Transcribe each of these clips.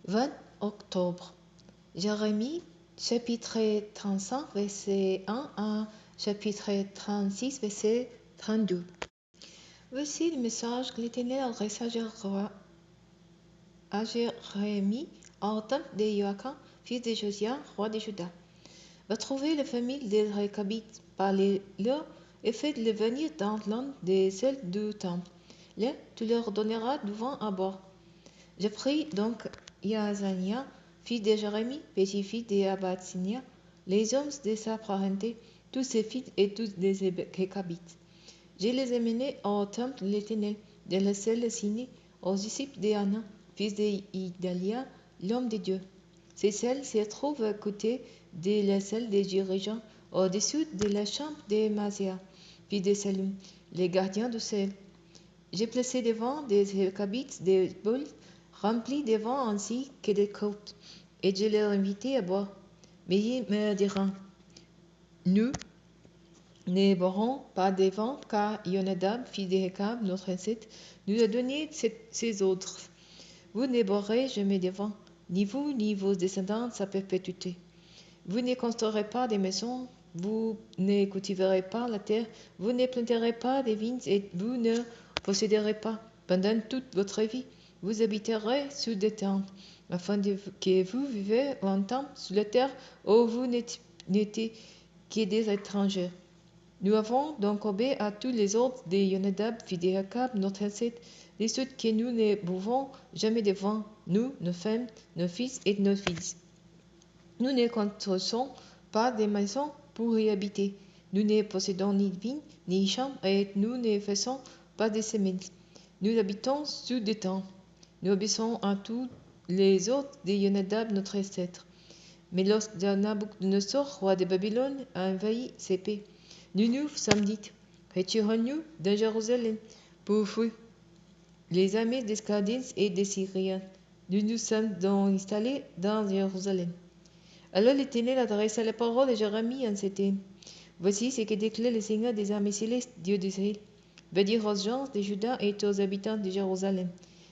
20 octobre. Jérémie, chapitre 35, verset 1 à chapitre 36, verset 32. Voici le message que l'Éternel adresse à Jérémie en temps de Joachim, fils de Josia, roi de Juda. Va trouver la famille des Récabites, parlez-leur et faites-les venir dans l'un des ailes du temple. Là, tu leur donneras du vin à boire. Je pris donc Yaazania, fils de Jérémie, petit-fils d'Abatsinia, les hommes de sa parenté, tous ses fils et tous des Récabites. Je les ai menés au temple de l'Éternel, de la salle signée aux disciples d'Anna, fils d'Idalia, l'homme de Dieu. Ces salles se trouvent à côté de la salle des dirigeants, au-dessus de la chambre de Mazia, fils de Salum, les gardiens du ciel. J'ai placé devant des Récabites des boules remplies de vin ainsi que des côtes, et je les invitai à boire. Mais ils me diront, nous ne boirons pas de vin, car Yonadab, fils de Récab, notre ancêtre, nous a donné ces autres. Vous ne boirez jamais de vin, ni vous, ni vos descendants à perpétuité. Vous ne construirez pas des maisons, vous ne cultiverez pas la terre, vous ne planterez pas des vignes et vous ne posséderez pas. Pendant toute votre vie, vous habiterez sous des tentes, afin que vous vivez longtemps sur la terre où vous n'étiez que des étrangers. Nous avons donc obéi à tous les ordres de Yonadab, fils de Récab, notre ancêtre, de sorte que nous ne buvons jamais de vin, nous, nos femmes, nos fils et nos filles. Nous ne construisons pas des maisons pour y habiter. Nous ne possédons ni vignes, ni champs, et nous ne faisons pas de semences. Nous habitons sous des tentes. Nous obéissons à tous les ordres de Yonadab, notre ancêtre. Mais lorsque Nabuchodonosor, roi de Babylone, a envahi ces pays, nous nous sommes dit, retirons-nous de Jérusalem pour fuir les armées des Chaldéens et des Syriens. Nous nous sommes donc installés dans Jérusalem. Alors l'Éternel adressa la parole à Jérémie en ces termes. Voici ce que déclare le Seigneur des armées célestes, Dieu d'Israël. Va dire aux gens de Juda et aux habitants de Jérusalem.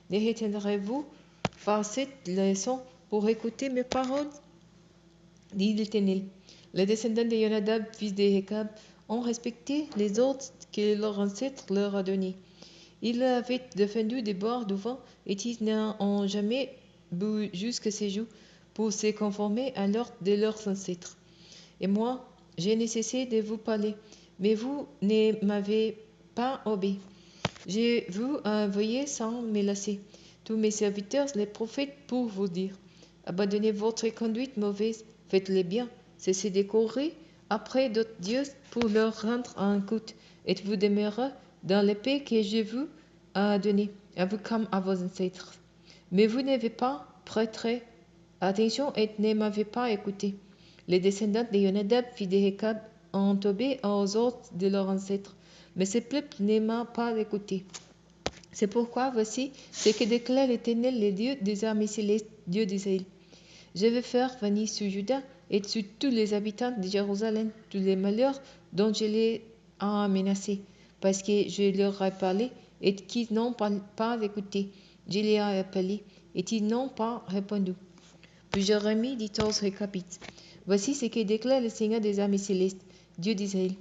Ne retiendrez-vous pas cette leçon pour écouter mes paroles? Dit l'Éternel. Les descendants de Yonadab, fils de Récab, ont respecté les ordres que leur ancêtre leur a donnés. Ils avaient défendu de boire du vin et ils n'ont jamais bu jusqu'à ce jour pour se conformer à l'ordre de leurs ancêtres. Et moi, j'ai ne cessé de vous parler, mais vous ne m'avez pas obéi. Je vous ai envoyé sans me lasser tous mes serviteurs, les prophètes, pour vous dire, abandonnez votre conduite mauvaise, faites-le bien, cessez de courir après d'autres dieux pour leur rendre un culte, et vous demeurez dans la paix que je vous ai donnée, à vous comme à vos ancêtres. Mais vous n'avez pas prêté attention et ne m'avez pas écouté. Les descendants de Yonadab, fils de Récab, ont obéi aux ordres de leurs ancêtres, mais ce peuple ne m'a pas écouté. C'est pourquoi voici ce que déclare l'Éternel, le Dieu des armées célestes, Dieu d'Israël. Je vais faire venir sur Juda et sur tous les habitants de Jérusalem tous les malheurs dont je les ai menacés, parce que je leur ai parlé et qu'ils n'ont pas écouté. Je les ai appelés et ils n'ont pas répondu. Puis Jérémie dit aux Récabites, voici ce que déclare le Seigneur des armées célestes, Dieu d'Israël.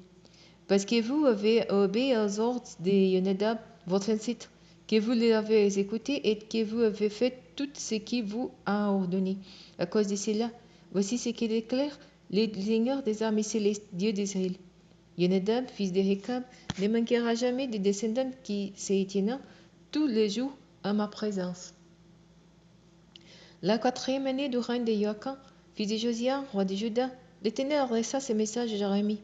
Parce que vous avez obéi aux ordres de Yonadab, votre ancêtre, que vous l'avez écouté et que vous avez fait tout ce qu'il vous a ordonné. À cause de cela, voici ce que déclare le Seigneur des armées célestes, Dieu d'Israël. Yonadab, fils de Récab, ne manquera jamais de descendants qui se tiennent tous les jours à ma présence. La 4e année du règne de Joachim, fils de Josia, roi de Juda, l'Éternel adressa ce message à Jérémie.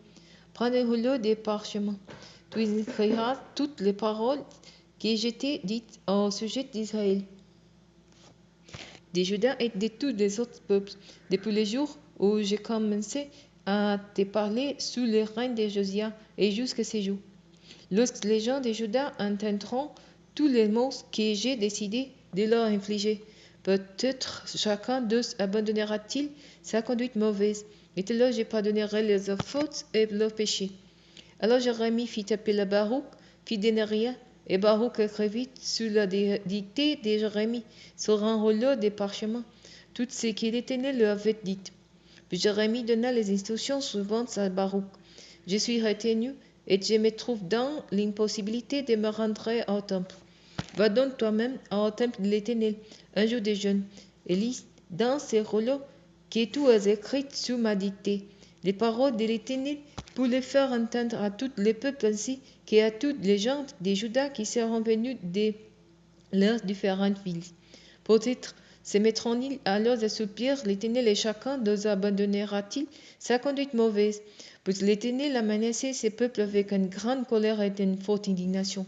Prends un rouleau de parchemin. Tu y écriras toutes les paroles que je t'ai dites au sujet d'Israël, de Juda et de tous les autres peuples, depuis le jour où j'ai commencé à te parler sous le règne de Josia et jusqu'à ce jour. Lorsque les gens de Juda entendront tous les maux que j'ai décidé de leur infliger, peut-être chacun d'eux abandonnera-t-il sa conduite mauvaise, et alors je pardonnerai leurs fautes et leurs péchés. Alors Jérémie fit appeler Baruch, fils de Neria, Et Baruch écrivit sous la dictée de Jérémie sur un rouleau de parchemin tout ce que l'Éternel lui avait dit. Puis Jérémie donna les instructions suivantes à Baruch. Je suis retenu et je me trouve dans l'impossibilité de me rendre au temple. Va donc toi-même au temple de l'Éternel un jour de jeûne et lis dans ces rouleaux que tu as écrites sous ma dictée les paroles de l'Éternel pour les faire entendre à tous les peuples ainsi qu'à toutes les gens de Juda qui seront venus de leurs différentes villes. Peut-être se mettront-ils alors à soupir l'Éternel et chacun d'eux abandonnera-t-il sa conduite mauvaise. Puis l'Éternel a menacé ses peuples avec une grande colère et une forte indignation.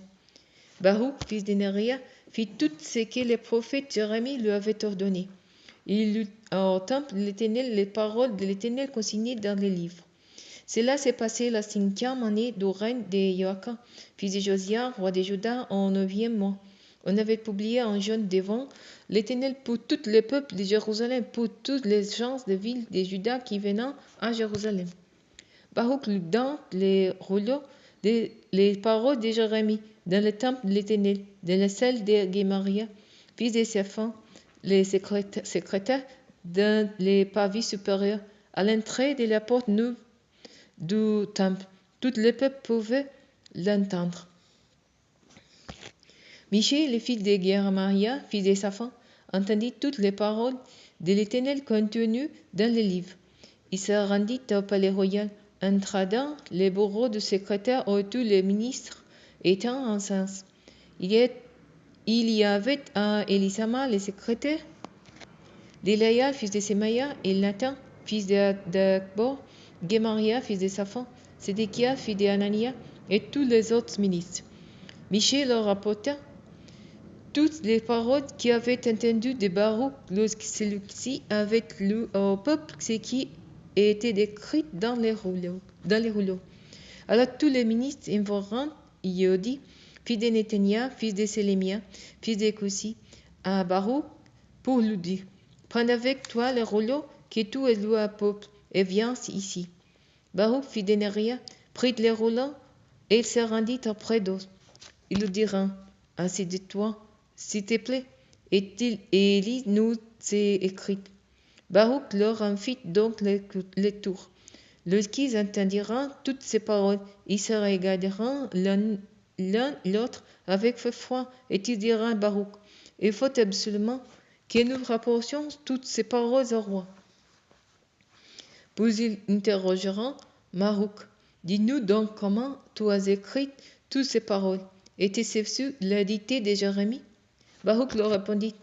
Baruch, fils de Néria, fit tout ce que le prophète Jérémie lui avait ordonné. Il lut au temple de l'Éternel les paroles de l'Éternel consignées dans les livres. Cela s'est passé la 5e année du règne de Joachim, fils de Josia, roi de Juda, en 9e mois. On avait publié un jeûne devant l'Éternel pour tout le peuple de Jérusalem, pour toutes les gens de ville de Juda qui venaient à Jérusalem. Baruch lut dans les rouleaux les paroles de Jérémie dans le temple de l'Éternel, dans la salle de Gemaria, fils de Shaphan, les secrétaires dans les pavillons supérieurs, à l'entrée de la porte neuve du temple. Tout le peuple pouvait l'entendre. Michée, le fils de Gemaria, fils de Shaphan, entendit toutes les paroles de l'Éternel contenues dans le livre. Il se rendit au palais royal, entra dans les bureaux du secrétaire où tous les ministres étaient en sens. Il y avait à Élishama, le secrétaire, Délaïa, fils de Semaïa, et Nathan, fils d'Akbor, Gemaria, fils de Shaphan, Sédéchia, fils de Anania, et tous les autres ministres. Michée leur rapporta toutes les paroles qu'il avait entendues de Baruch lorsque celui-ci avait lu au peuple ce qui était décrit dans les rouleaux. Alors tous les ministres envoyèrent Yodi, fils de Netania, fils de Sélémia, fils de Koussi, à Baruch pour lui dire: Prends avec toi les rouleaux que tu as lus au peuple et viens ici. Baruch, fils de Néria, prit les rouleaux et il se rendit auprès d'eux. Ils lui dirent: Ainsi de toi, s'il te plaît, et lis-nous ces écrits. Baruch leur en fit donc lecture. Lorsqu'ils entendirent toutes ces paroles, ils se regarderont l'un l'autre avec froid, et ils dirent à Baruch: Il faut absolument que nous rapportions toutes ces paroles au roi. Puis ils interrogeront Baruch: Dis-nous donc comment tu as écrit toutes ces paroles. Était-ce sous la dictée de Jérémie? Baruch leur répondit: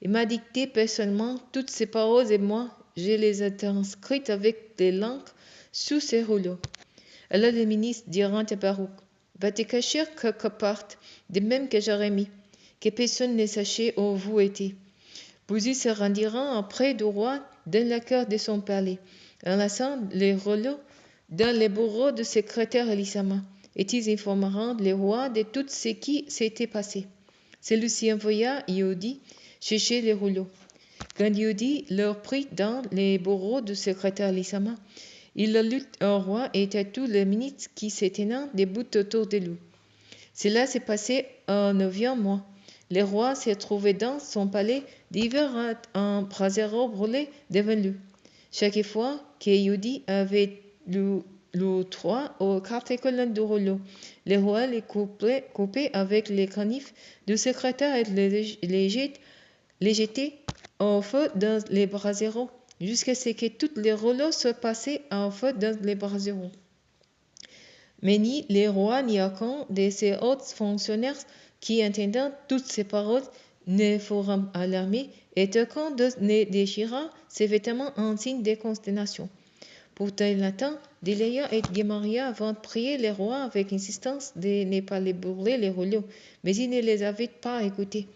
Il m'a dicté personnellement toutes ces paroles et moi, je les ai inscrites avec des l'encre sous ces rouleaux. Alors les ministres diront à Baruch: Va te cacher quelque part, de même que Jérémie, que personne ne sachait où vous étiez. Puis ils se rendiront auprès du roi dans la cour de son palais, en laissant les rouleaux dans les bureaux du secrétaire Élishama, et ils informeront le roi de tout ce qui s'était passé. Celui-ci envoya Yodi chercher les rouleaux. Quand Yodi leur prit dans les bureaux du secrétaire Élishama, il le lut au roi et à tous les ministres qui se tenaient debout autour de lui. Cela s'est passé au 9e mois. Le roi se trouvait dans son palais d'hiver un brasero brûlé devant lui. Chaque fois que Yodi avait lu 3 ou 4 colonnes de rouleau, le roi les coupait avec les canifs du secrétaire et les jetait au feu dans les braseros, jusqu'à ce que tous les rouleaux soient passés en feu dans les braseros. Mais ni le roi ni aucun de ses hauts fonctionnaires qui entendant toutes ces paroles ne furent alarmés, et aucun d'eux ne déchira ses vêtements en signe de consternation. Pourtant, Nathan, Délaïa et Gemaria vinrent prier le roi avec insistance de ne pas les brûler les rouleaux, mais il ne les avait pas écoutés.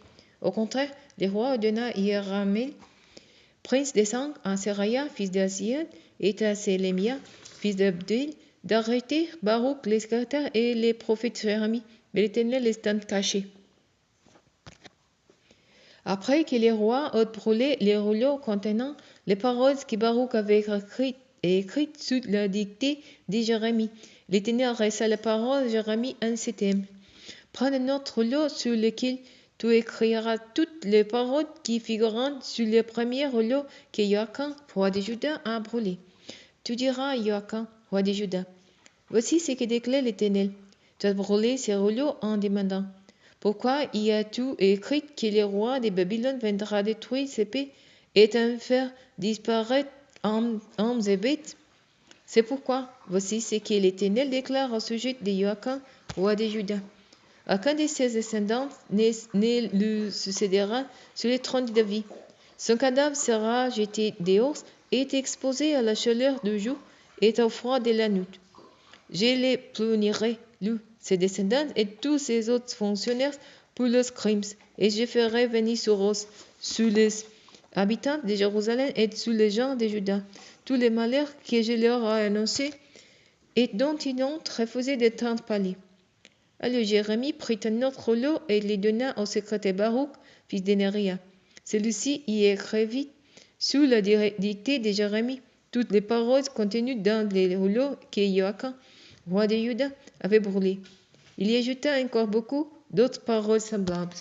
Au contraire, le roi ordonna à Hiéramel, prince des Sang, à Seraya, fils d'Aziel, et à Sélémia, fils d'Abdil, d'arrêter Baruch les secrétaires et les prophètes Jérémie, mais l'Éternel les tint cachés. Après que le roi eut brûlé les rouleaux contenant les paroles que Baruch avait écrites sous la dictée de Jérémie, l'Éternel resta la parole de Jérémie en ces termes. Prends un autre rouleau sur lequel tu écriras toutes les paroles qui figurent sur le premier rouleau que Joachim, roi de Juda, a brûlé. Tu diras à Joachim, roi de Juda, voici ce que déclare l'Éternel. Tu as brûlé ces rouleaux en demandant, pourquoi y as-tu écrit que le roi de Babylone viendra détruire ces pays et en faire disparaître hommes et bêtes? C'est pourquoi, voici ce que l'Éternel déclare au sujet de Joachim, roi de Juda. Aucun de ses descendants ne lui succédera sur le trône de David. Son cadavre sera jeté dehors et exposé à la chaleur du jour et au froid de la nuit. Je les punirai, lui, ses descendants et tous ses autres fonctionnaires pour leurs crimes, et je ferai venir sur eux, sur les habitants de Jérusalem et sur les gens de Juda, tous les malheurs que je leur ai annoncés et dont ils ont refusé d'entendre parler. Alors Jérémie prit un autre rouleau et le donna au secrétaire Baruch, fils de Néria. Celui-ci y écrivit, sous la dictée de Jérémie, toutes les paroles contenues dans les rouleaux que Joachim, roi de Juda, avait brûlés. Il y ajouta encore beaucoup d'autres paroles semblables.